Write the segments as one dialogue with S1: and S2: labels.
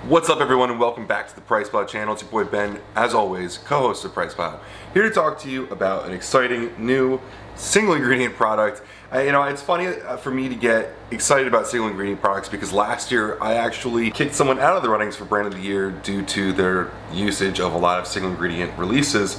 S1: What's up everyone and welcome back to the PricePlow channel. It's your boy Ben, as always, co-host of PricePlow. Here to talk to you about an exciting new single ingredient product. It's funny for me to get excited about single ingredient products because last year I actually kicked someone out of the runnings for brand of the year due to their usage of a lot of single ingredient releases.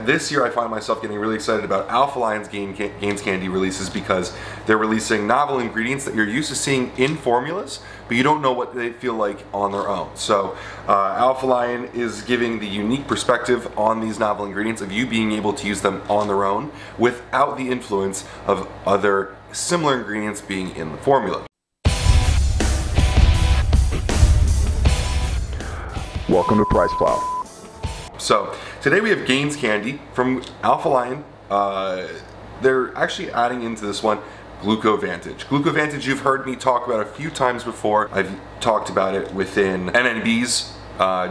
S1: This year I find myself getting really excited about Lion's Gains Candy releases because they're releasing novel ingredients that you're used to seeing in formulas, but you don't know what they feel like on their own. So Lion is giving the unique perspective on these novel ingredients of you being able to use them on their own without the influence of other similar ingredients being in the formula.
S2: Welcome to PricePlow.
S1: So today we have Gains Candy from Lion. They're actually adding into this one Glucovantage. Glucovantage you've heard me talk about a few times before. I've talked about it within NNB's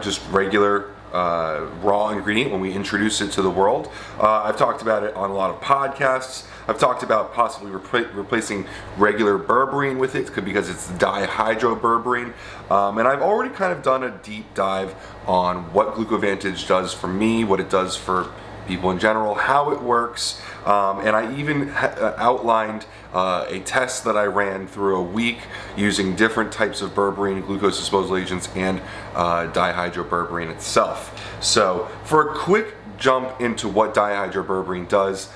S1: just regular raw ingredient when we introduced it to the world. I've talked about it on a lot of podcasts. I've talked about possibly replacing regular berberine with it because it's dihydroberberine. And I've already kind of done a deep dive on what Glucovantage does for me, what it does for people in general, how it works, and I even outlined a test that I ran through a week using different types of berberine, glucose disposal agents, and dihydroberberine itself. So for a quick jump into what dihydroberberine does,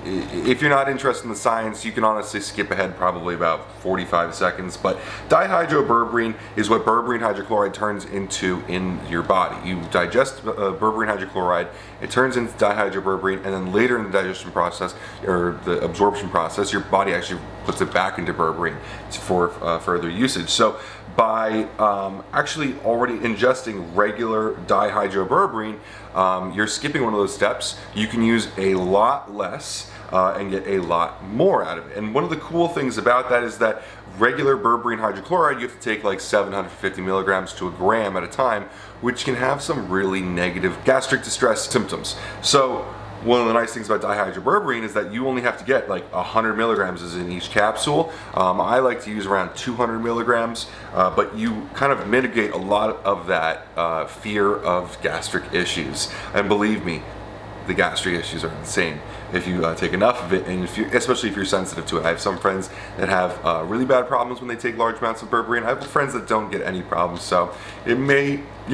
S1: if you're not interested in the science, you can honestly skip ahead probably about 45 seconds, but dihydroberberine is what berberine hydrochloride turns into in your body. You digest berberine hydrochloride, it turns into dihydroberberine, and then later in the digestion process, or the absorption process, your body actually puts it back into berberine for further usage. So by actually already ingesting regular dihydroberberine, you're skipping one of those steps. You can use a lot less and get a lot more out of it. And one of the cool things about that is that regular berberine hydrochloride, you have to take like 750 milligrams to a gram at a time, which can have some really negative gastric distress symptoms. So one of the nice things about dihydroberberine is that you only have to get like 100 milligrams is in each capsule. I like to use around 200 milligrams, but you kind of mitigate a lot of that fear of gastric issues. And believe me, the gastric issues are insane if you take enough of it, and especially if you're sensitive to it. I have some friends that have really bad problems when they take large amounts of berberine. I have friends that don't get any problems, so your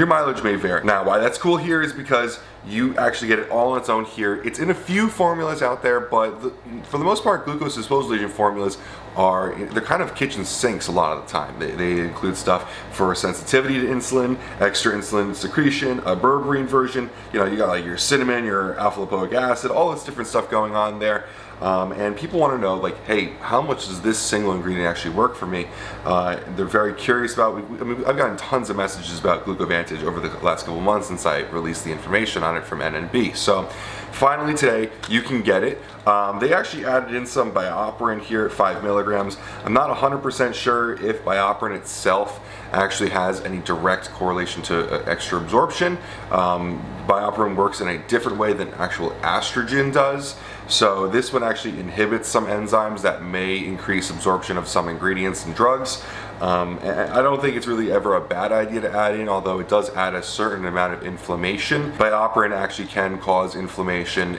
S1: mileage may vary. Now, why that's cool here is because you actually get it all on its own here. It's in a few formulas out there, but for the most part, glucose disposal agent formulas they're kind of kitchen sinks a lot of the time. They include stuff for sensitivity to insulin, extra insulin secretion, a berberine version. You got like your cinnamon, your alpha lipoic acid, all this different stuff going on there. And people want to know, like, hey, how much does this single ingredient actually work for me? They're very curious about. I've gotten tons of messages about Glucovantage over the last couple months since I released the information on it from NNB. So finally today you can get it. They actually added in some BioPerine here at 5 milligrams. I'm not 100% sure if BioPerine itself actually has any direct correlation to extra absorption. BioPerine works in a different way than actual estrogen does. So this one actually inhibits some enzymes that may increase absorption of some ingredients and drugs. And I don't think it's really ever a bad idea to add in, although it does add a certain amount of inflammation. BioPerine actually can cause inflammation,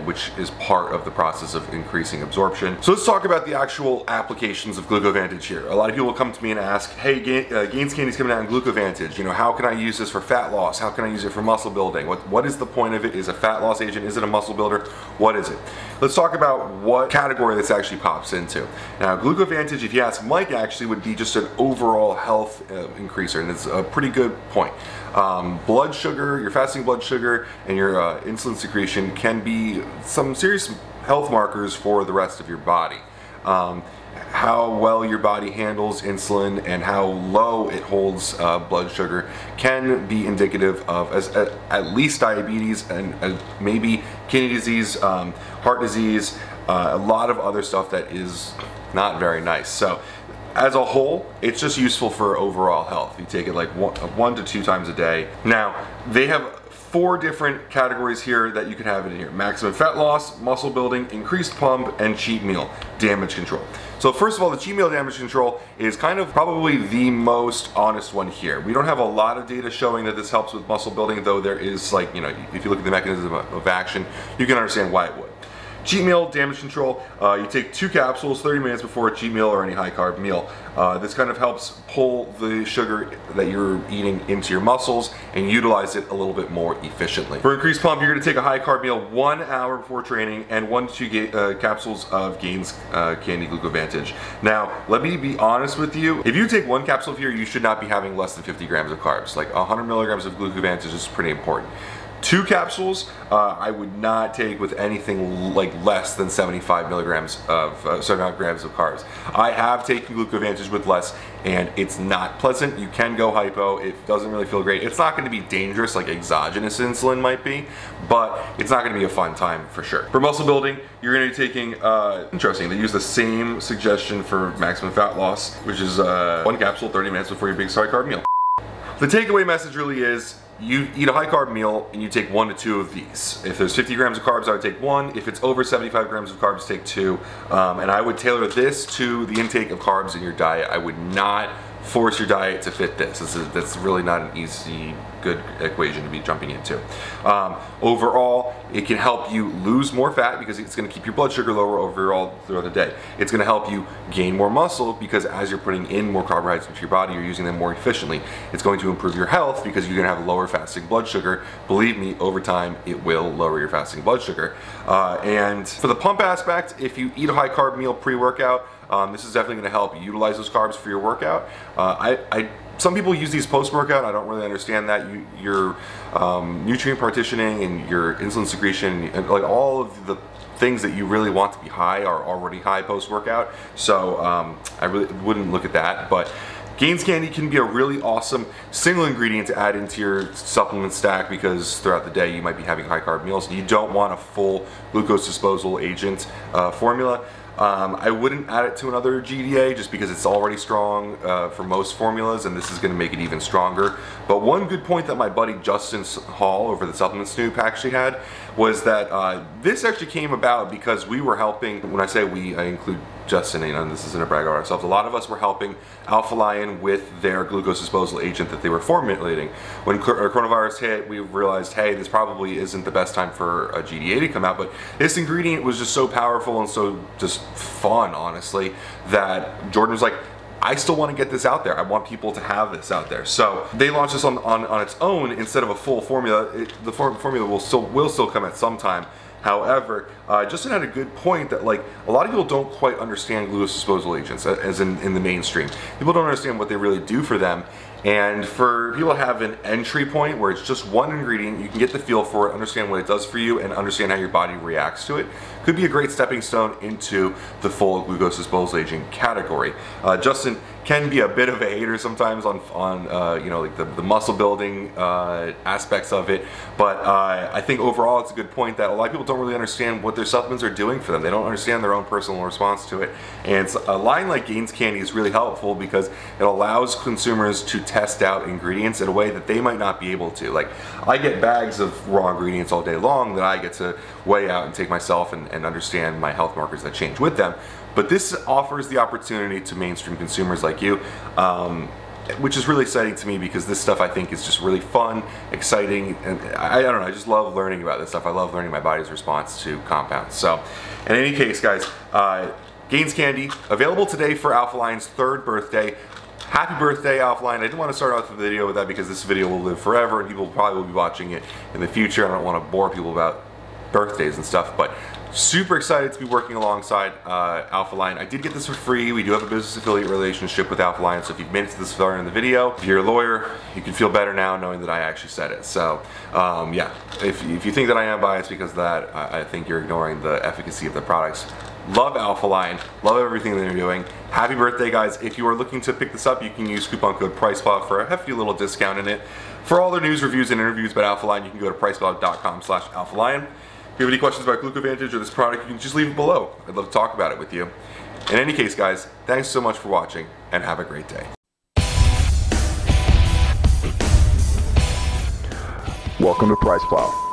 S1: which is part of the process of increasing absorption. So let's talk about the actual applications of Glucovantage here. A lot of people will come to me and ask, hey, Gains Candy's coming out in Glucovantage. How can I use this for fat loss? How can I use it for muscle building? What is the point of it? Is it a fat loss agent? Is it a muscle builder? What is it? Let's talk about what category this actually pops into. Now, Glucovantage, if you ask Mike, actually would be just an overall health increaser, and it's a pretty good point. Blood sugar, your fasting blood sugar, and your insulin secretion can be some serious health markers for the rest of your body. How well your body handles insulin and how low it holds blood sugar can be indicative of at least diabetes and maybe kidney disease, heart disease, a lot of other stuff that is not very nice. So as a whole, it's just useful for overall health. You take it like one to 2 times a day. Now, they have 4 different categories here that you can have in here: maximum fat loss, muscle building, increased pump, and cheat meal, damage control. So first of all, the cheat meal damage control is kind of probably the most honest one here. We don't have a lot of data showing that this helps with muscle building, though there is, like, you know, if you look at the mechanism of action, you can understand why it would. Cheat meal damage control, you take 2 capsules 30 minutes before a cheat meal or any high carb meal. This kind of helps pull the sugar that you're eating into your muscles and utilize it a little bit more efficiently. For increased pump, you're going to take a high carb meal 1 hour before training and 1 to 2 capsules of Gains Candy Glucovantage. Now, let me be honest with you. If you take 1 capsule here, you should not be having less than 50 grams of carbs. Like 100 milligrams of Glucovantage is pretty important. 2 capsules, I would not take with anything like less than 75 milligrams of, 75 grams of carbs. I have taken Glucovantage with less, and it's not pleasant. You can go hypo. It doesn't really feel great. It's not going to be dangerous like exogenous insulin might be, but it's not going to be a fun time for sure. For muscle building, you're going to be taking, interesting, they use the same suggestion for maximum fat loss, which is 1 capsule 30 minutes before your big high carb meal. The takeaway message really is, you eat a high carb meal and you take 1 to 2 of these. If there's 50 grams of carbs, I would take 1. If it's over 75 grams of carbs, take 2. And I would tailor this to the intake of carbs in your diet. I would not force your diet to fit this. That's really not an easy, good equation to be jumping into. Overall, it can help you lose more fat because it's going to keep your blood sugar lower overall throughout the day. It's going to help you gain more muscle because as you're putting in more carbohydrates into your body, you're using them more efficiently. It's going to improve your health because you're going to have lower fasting blood sugar. Believe me, over time, it will lower your fasting blood sugar. And for the pump aspect, if you eat a high carb meal pre-workout, this is definitely going to help you utilize those carbs for your workout. Some people use these post-workout. I don't really understand that. Your nutrient partitioning and your insulin secretion, and like all of the things that you really want to be high are already high post-workout. So I really wouldn't look at that. But Gains Candy can be a really awesome single ingredient to add into your supplement stack because throughout the day you might be having high carb meals. You don't want a full glucose disposal agent formula. I wouldn't add it to another GDA just because it's already strong for most formulas, and this is going to make it even stronger. But one good point that my buddy Justin Hall over the Supplement Snoop actually had was that this actually came about because we were helping, when I say we, I include Justin, you know, this isn't a brag on ourselves, a lot of us were helping Alpha Lion with their glucose disposal agent that they were formulating. When coronavirus hit, we realized, hey, this probably isn't the best time for a GDA to come out, but this ingredient was just so powerful and so just fun, honestly, that Jordan was like, I still want to get this out there. I want people to have this out there. So they launched this on its own instead of a full formula. The formula will still come at some time. However, Justin had a good point that like a lot of people don't quite understand glucose disposal agents as in the mainstream. People don't understand what they really do for them. And for people to have an entry point where it's just one ingredient, you can get the feel for it, understand what it does for you, and understand how your body reacts to it, could be a great stepping stone into the full glucose disposal agent category. Justin can be a bit of a hater sometimes on you know, like the muscle building aspects of it, but I think overall it's a good point that a lot of people don't really understand what their supplements are doing for them. They don't understand their own personal response to it, and a line like Gains Candy is really helpful because it allows consumers to test out ingredients in a way that they might not be able to. Like, I get bags of raw ingredients all day long that I get to weigh out and take myself and understand my health markers that change with them. But this offers the opportunity to mainstream consumers like you, which is really exciting to me because this stuff I think is just really fun, exciting, and I don't know, I just love learning about this stuff. I love learning my body's response to compounds. So in any case, guys, Gains Candy, available today for Alpha Lion's 3rd birthday. Happy birthday, Alpha Lion. I didn't want to start off the video with that because this video will live forever and people probably will be watching it in the future. I don't want to bore people about birthdays and stuff, but super excited to be working alongside Alpha Lion. I did get this for free. We do have a business affiliate relationship with Alpha Lion, so if you've made it to this far in the video, if you're a lawyer, you can feel better now knowing that I actually said it. So yeah, if you think that I am biased because of that, I think you're ignoring the efficacy of the products. Love Alpha Lion, love everything that they're doing. Happy birthday, guys. If you are looking to pick this up, you can use coupon code PricePlow for a hefty little discount in it. For all their news, reviews, and interviews about Alpha Lion, you can go to PricePlow.com/AlphaLion. If you have any questions about Glucovantage or this product, you can just leave it below. I'd love to talk about it with you. In any case, guys, thanks so much for watching, and have a great day.
S2: Welcome to PricePlow.